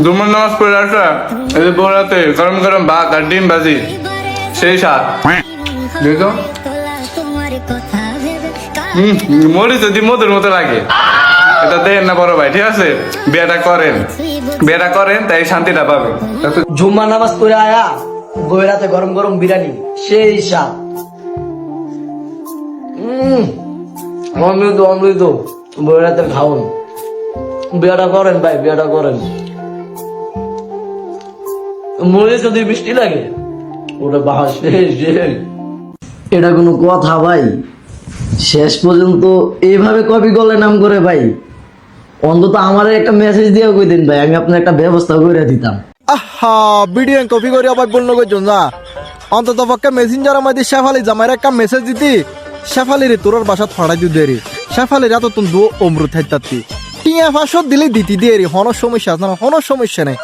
জুমার নামাজ পড়ে আসা এই যে বড়াতে গরম গরম ভাত আর ডিম ভাজি সেই স্বাদ দেখো মরিচ যদি মধুর মতো লাগে এটা দেন না বড় ভাই ঠিক আছে বিয়েটা করেন তাই শান্তিটা পাবে জুম্মা নামাজ পড়ে আয়া বইরাতে গরম গরম বিরিয়ানি সেই স্বাদ। অমৃত বইরাতে খাওন। বিয়েটা করেন ভাই, বিয়েটা করেন। মরিচ যদি মিষ্টি লাগে ওটা বাহা শেষ। এটা কোনো কথা ভাই? শেষ পর্যন্ত এইভাবে কপি করলে নাম করে ভাই, অন্তত আমার একটা মেসেজ দিয়ে কই দিন ভাই, আমি আপনার একটা ব্যবস্থা করে দিতাম। আহা ভিডিও কপি করে আবার বললো কইজন না, অন্তত পক্ষে মেসেঞ্জারের মধ্যে শেফালি জামাইর একটা মেসেজ দিতি, শেফালি রে তোর বাসাত ফাড়াই দিও দেরি, শেফালির এত তুমি দু অমৃত হাইতাতি টিয়া ফাঁসত দিলে দিতি দেরি, হন সমস্যা আছে না, হন সমস্যা নেই।